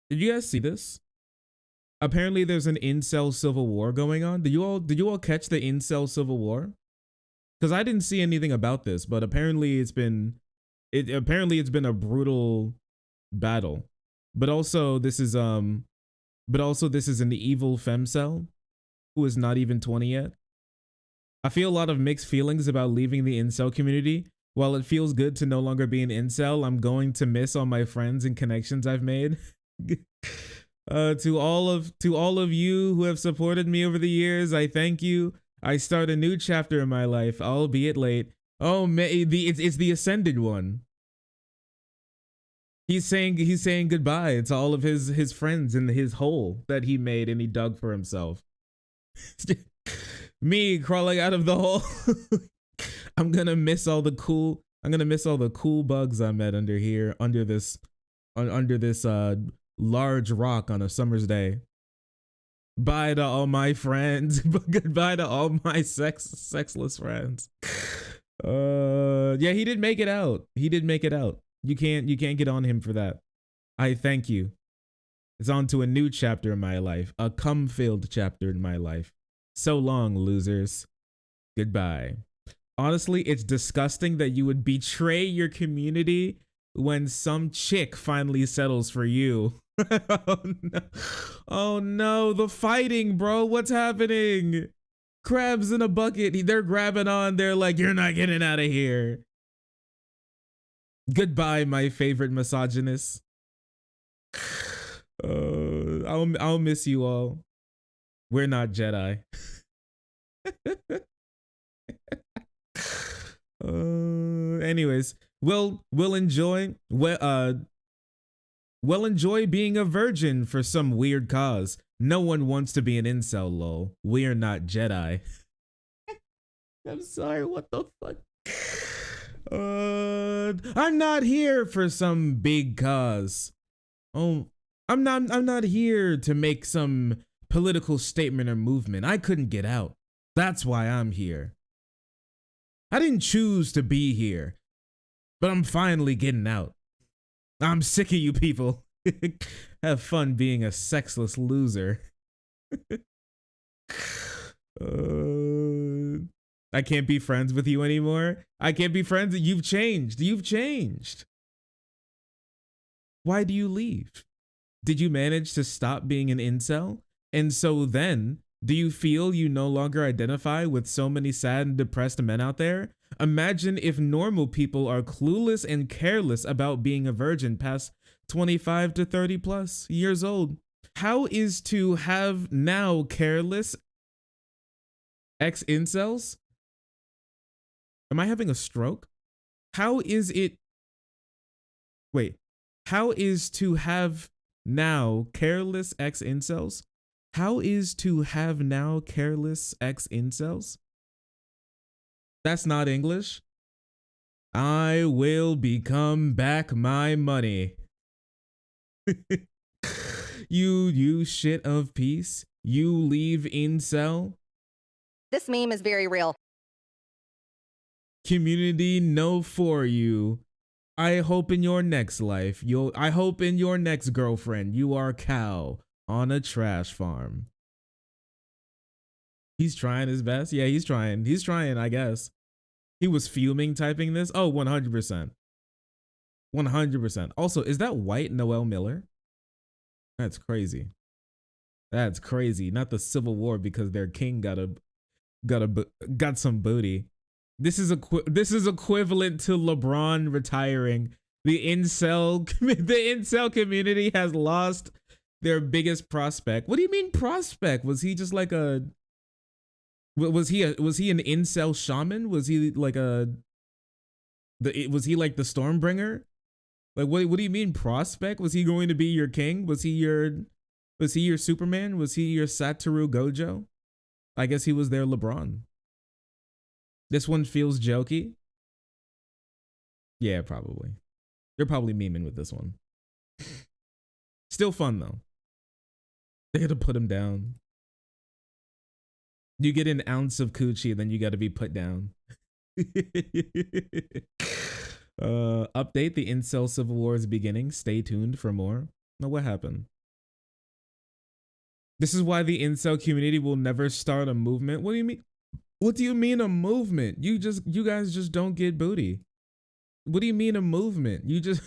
Did you guys see this? Apparently there's an incel civil war going on. Did you all catch the incel civil war? Because I didn't see anything about this, but apparently it's been a brutal battle. But also this is an evil femcel who is not even 20 yet. I feel a lot of mixed feelings about leaving the incel community. While it feels good to no longer be an incel, I'm going to miss all my friends and connections I've made. To all of you who have supported me over the years, I thank you. I start a new chapter in my life, albeit late. Oh, it's the ascended one. He's saying goodbye to all of his friends in his hole that he made and he dug for himself. Me crawling out of the hole. I'm gonna miss all the cool bugs I met under this large rock on a summer's day. Bye to all my friends. Goodbye to all my sexless friends. Yeah, he did make it out. You can't get on him for that. I thank you. It's on to a new chapter in my life, a cum-filled chapter in my life. So long, losers. Goodbye. Honestly, it's disgusting that you would betray your community when some chick finally settles for you. Oh no. Oh no, the fighting, bro. What's happening? Crabs in a bucket. They're grabbing on. They're like, you're not getting out of here. Goodbye, my favorite misogynist. I'll miss you all. We're not Jedi. Anyways, we'll enjoy being a virgin for some weird cause. No one wants to be an incel, lol. We're not Jedi. I'm sorry, what the fuck? I'm not here for some big cause. Oh, I'm not here to make some political statement or movement. I couldn't get out. That's why I'm here. I didn't choose to be here, but I'm finally getting out. I'm sick of you people. Have fun being a sexless loser. I can't be friends with you anymore. I can't be friends. You've changed. Why do you leave? Did you manage to stop being an incel? And so then, do you feel you no longer identify with so many sad and depressed men out there? Imagine if normal people are clueless and careless about being a virgin past 25 to 30 plus years old. How is to have now careless ex-incels? Am I having a stroke? How is to have now careless ex-incels? How is to have now careless ex-incels? That's not English. I will become back my money. You shit of peace. You leave incel. This meme is very real. Community, no for you. I hope in your next life, I hope in your next girlfriend, you are a cow on a trash farm. He's trying his best. Yeah, he's trying. He's trying, I guess. He was fuming typing this. Oh, 100%. 100%. Also, is that white Noel Miller? That's crazy. That's crazy. Not the Civil War because their king got some booty. This is equivalent to LeBron retiring. The incel community has lost their biggest prospect. What do you mean prospect? Was he just like a was he an incel shaman? Was he like was he like the Stormbringer? Like what do you mean prospect? Was he going to be your king? Was he your Superman? Was he your Satoru Gojo? I guess he was their LeBron. This one feels jokey. Yeah, probably. They're probably memeing with this one. Still fun though. They had to put him down. You get an ounce of coochie, then you got to be put down. Update: the incel civil war is beginning. Stay tuned for more. No, what happened? This is why the incel community will never start a movement. What do you mean? What do you mean a movement? You guys just don't get booty. What do you mean a movement? You just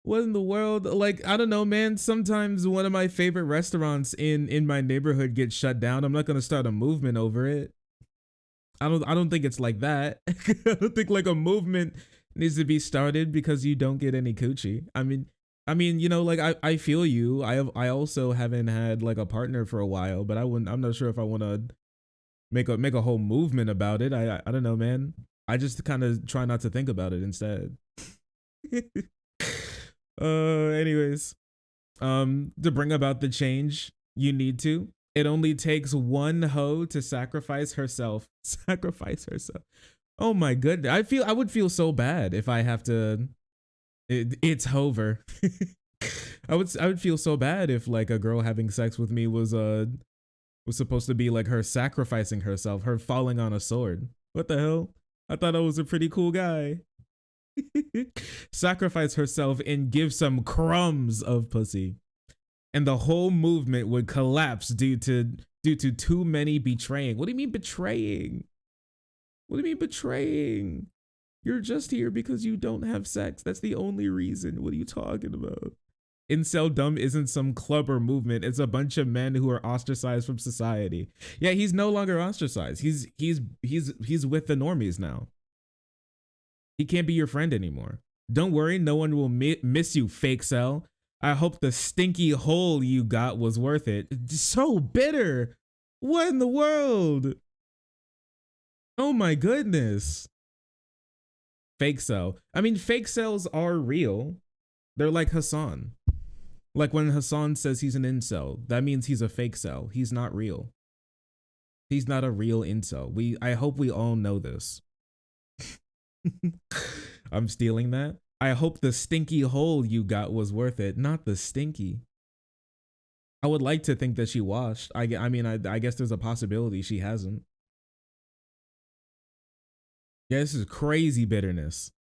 what in the world? Like, I don't know, man. Sometimes one of my favorite restaurants in my neighborhood gets shut down. I'm not gonna start a movement over it. I don't think it's like that. I don't think like a movement needs to be started because you don't get any coochie. I mean, you know, like I feel you. I also haven't had like a partner for a while, but I'm not sure if I want to make a whole movement about it. I don't know, man. I just kind of try not to think about it instead. Anyways, to bring about the change you need to, it only takes one hoe to sacrifice herself. Sacrifice herself. Oh my goodness. I would feel so bad if I have to. It's Hover. I would feel so bad if like a girl having sex with me was supposed to be like her sacrificing herself, her falling on a sword. What the hell? I thought I was a pretty cool guy. Sacrifice herself and give some crumbs of pussy, and the whole movement would collapse due to too many betraying. What do you mean betraying? What do you mean betraying? You're just here because you don't have sex. That's the only reason. What are you talking about? Incel dumb isn't some club or movement. It's a bunch of men who are ostracized from society. Yeah, he's no longer ostracized. He's with the normies now. He can't be your friend anymore. Don't worry, no one will miss you, fake cell. I hope the stinky hole you got was worth it. So bitter. What in the world? Oh my goodness. Fake cell. I mean, fake cells are real. They're like Hassan. Like when Hassan says he's an incel, that means he's a fake cell. He's not real. He's not a real incel. I hope we all know this. I'm stealing that. I hope the stinky hole you got was worth it, not the stinky. I would like to think that she washed. I mean, I guess there's a possibility she hasn't. Yeah, this is crazy bitterness.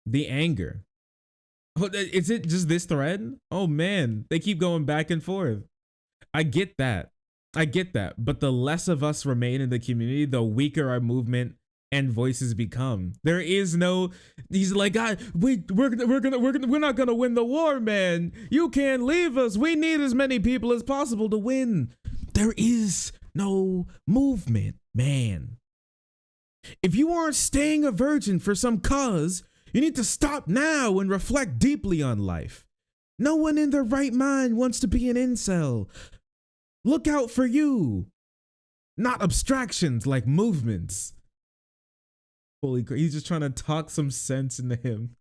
The anger. Oh, is it just this thread? Oh man, they keep going back and forth. I get that. But the less of us remain in the community, the weaker our movement and voices become. There is no. He's like, God, we're not gonna win the war, man. You can't leave us. We need as many people as possible to win. There is no movement, man. If you aren't staying a virgin for some cause, you need to stop now and reflect deeply on life. No one in their right mind wants to be an incel. Look out for you, not abstractions like movements. Holy crap, he's just trying to talk some sense into him.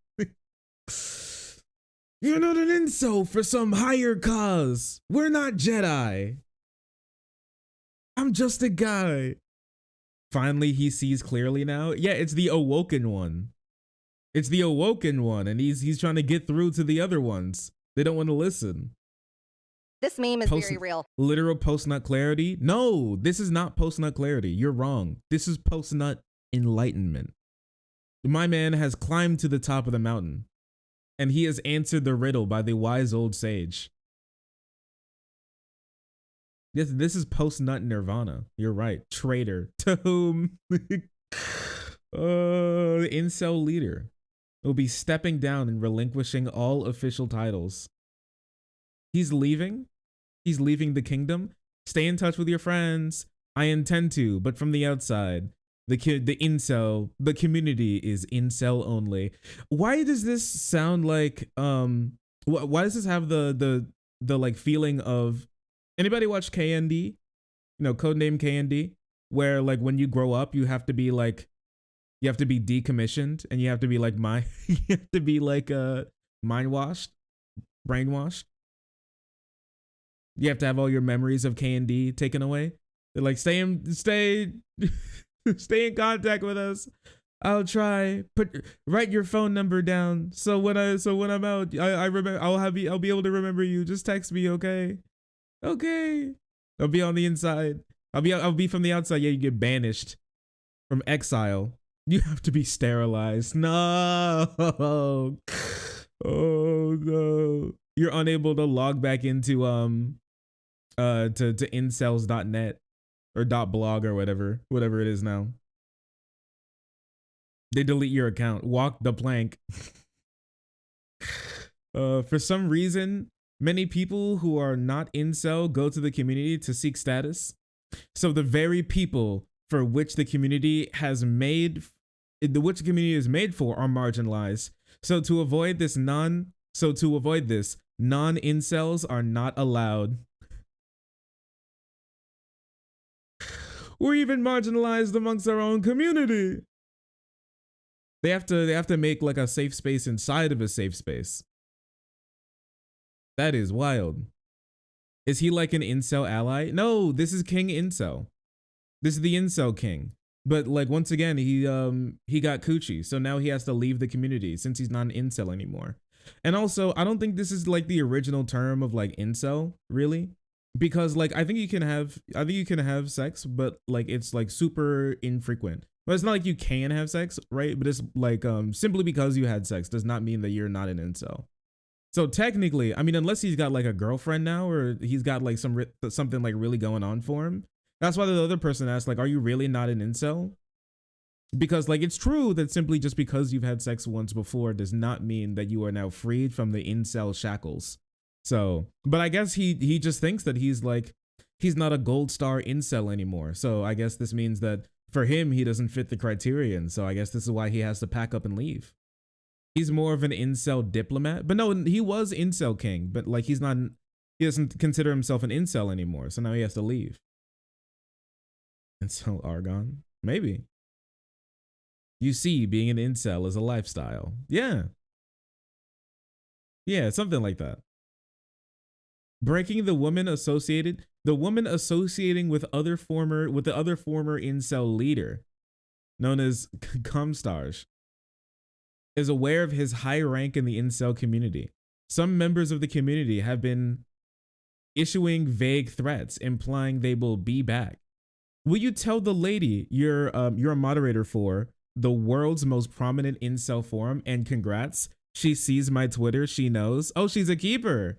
You're not an incel for some higher cause. We're not Jedi. I'm just a guy. Finally, he sees clearly now. Yeah, it's the awoken one. It's the awoken one, and he's trying to get through to the other ones. They don't want to listen. This meme is very real. Literal post-nut clarity? No, this is not post-nut clarity. You're wrong. This is post-nut enlightenment. My man has climbed to the top of the mountain, and he has answered the riddle by the wise old sage. This is post-nut nirvana. You're right. Traitor. To whom? The incel leader will be stepping down and relinquishing all official titles. He's leaving. He's leaving the kingdom. Stay in touch with your friends. I intend to, but from the outside. The incel, the community is incel only. Why does this sound like why does this have the like feeling of, anybody watch KND? You know, Codename KND, where like when you grow up, you have to be like, you have to be decommissioned and you have to be like you have to be like mind washed, brainwashed. You have to have all your memories of KND taken away. They're like, stay in contact with us. I'll try. Write your phone number down. So when I'm out, I remember. I'll be able to remember you. Just text me, okay? Okay. I'll be on the inside. I'll be from the outside. Yeah, you get banished from exile. You have to be sterilized. No. Oh no. you're unable to log back into to incels.net or .blog or whatever it is now. They delete your account. Walk the plank. For some reason, many people who are not incel go to the community to seek status. So the very people for which the community is made for are marginalized. So to avoid this, non-incels are not allowed. We're even marginalized amongst our own community. They have to make like a safe space inside of a safe space. That is wild. Is he like an incel ally? No, this is King Incel. This is the Incel King. But like once again, he got coochie, so now he has to leave the community since he's not an incel anymore. And also, I don't think this is like the original term of like incel, really, because like I think you can have sex, but like it's like super infrequent. But it's not like you can have sex, right? But it's like simply because you had sex does not mean that you're not an incel. So technically, I mean, unless he's got like a girlfriend now, or he's got like something like really going on for him. That's why the other person asked, like, are you really not an incel? Because like it's true that simply just because you've had sex once before does not mean that you are now freed from the incel shackles. So, but I guess he just thinks that he's not a gold star incel anymore. So I guess this means that for him, he doesn't fit the criterion. So I guess this is why he has to pack up and leave. He's more of an incel diplomat, but no, he was Incel King, but like he doesn't consider himself an incel anymore. So now he has to leave. Incel Argon? Maybe. You see, being an incel is a lifestyle. Yeah. Yeah, something like that. Breaking the woman associating with the other former incel leader, known as Komesarj, is aware of his high rank in the incel community. Some members of the community have been issuing vague threats implying they will be back. Will you tell the lady you're a moderator for the world's most prominent incel forum, and congrats, she sees my Twitter, she knows. Oh, she's a keeper.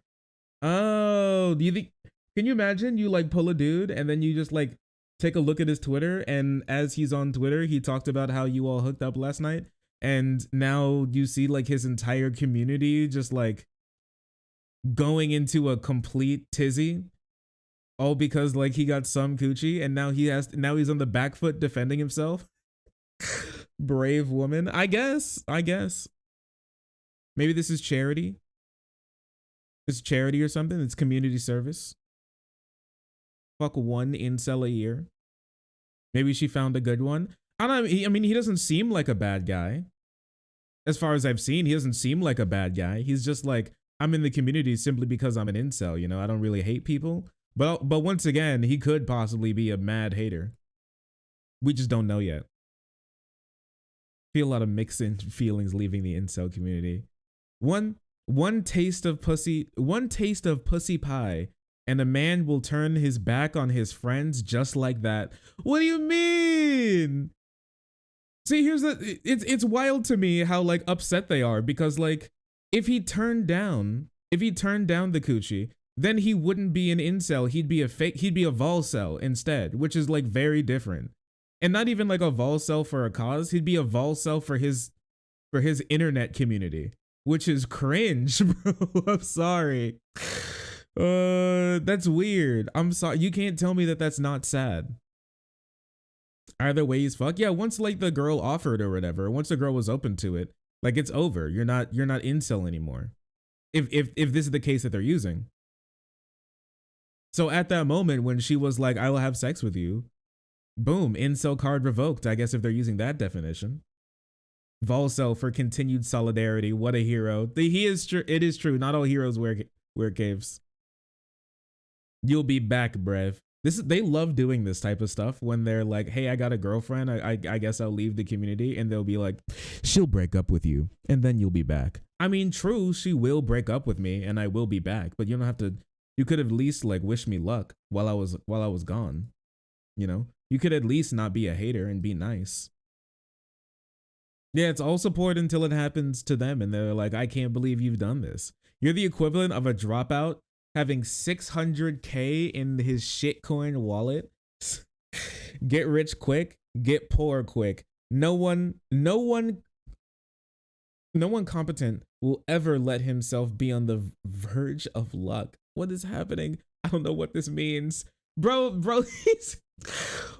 Oh, do you think, can you imagine you like pull a dude and then you just like take a look at his Twitter, and as he's on Twitter, he talked about how you all hooked up last night, and now you see like his entire community just like going into a complete tizzy, all because like he got some coochie, and now he's on the back foot defending himself. Brave woman. I guess. Maybe this is charity. It's charity or something. It's community service. Fuck one incel a year. Maybe she found a good one. I don't know. I mean, he doesn't seem like a bad guy. As far as I've seen, he doesn't seem like a bad guy. He's just like, I'm in the community simply because I'm an incel. You know, I don't really hate people. But once again, he could possibly be a mad hater. We just don't know yet. Feel a lot of mixed feelings leaving the incel community. One taste of pussy pie, and a man will turn his back on his friends just like that. What do you mean? See, it's wild to me how like upset they are, because like if he turned down the coochie, then he wouldn't be an incel. He'd be a volcel instead, which is like very different. And not even like a volcel for a cause. He'd be a volcel for his internet community, which is cringe, bro. I'm sorry. That's weird. I'm sorry. You can't tell me that that's not sad. Either way, he's fuck. Yeah, once like the girl offered or whatever, once the girl was open to it, like it's over. You're not incel anymore. If this is the case that they're using. So at that moment when she was like, I will have sex with you, boom, incel card revoked, I guess, if they're using that definition. Volcel for continued solidarity. What a hero. It is true. Not all heroes wear caves. You'll be back, Brev. They love doing this type of stuff when they're like, hey, I got a girlfriend. I guess I'll leave the community. And they'll be like, she'll break up with you and then you'll be back. I mean, true, she will break up with me and I will be back, but you don't have to. You could at least like wish me luck while I was gone. You know, you could at least not be a hater and be nice. Yeah, it's all support until it happens to them, and they're like, I can't believe you've done this. You're the equivalent of a dropout having 600K in his shitcoin wallet. Get rich quick, get poor quick. No one competent will ever let himself be on the verge of luck. What is happening? I don't know what this means. Bro,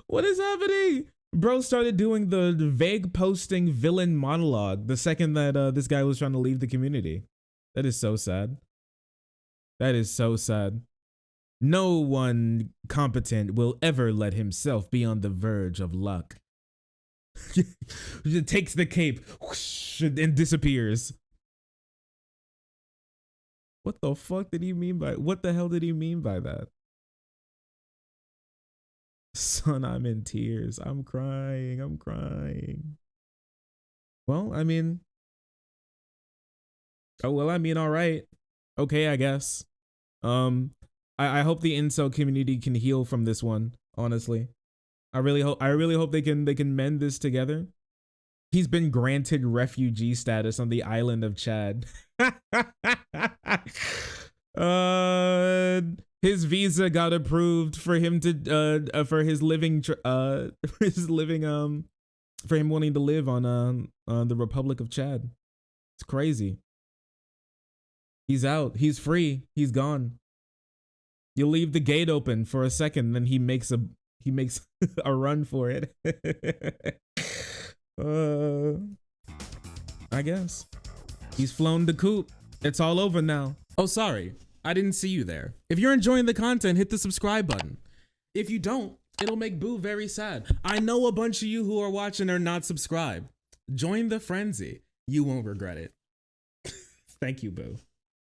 what is happening? Bro started doing the vague posting villain monologue the second that this guy was trying to leave the community. That is so sad. That is so sad. No one competent will ever let himself be on the verge of luck. It takes the cape whoosh, and disappears. What the fuck did he mean by? What the hell did he mean by that? Son, I'm in tears. I'm crying. I'm crying. Well, I mean, all right. Okay, I guess. I hope the incel community can heal from this one, honestly. I really hope they can mend this together. He's been granted refugee status on the island of Chad. His visa got approved for him to for his living for him wanting to live on the Republic of Chad. It's crazy. He's out. He's free. He's gone. You leave the gate open for a second, then he makes a run for it. I guess he's flown the coop. It's all over now. Oh, sorry, I didn't see you there. If you're enjoying the content, hit the subscribe button. If you don't, it'll make Boo very sad. I know a bunch of you who are watching are not subscribed. Join the frenzy. You won't regret it. Thank you, Boo.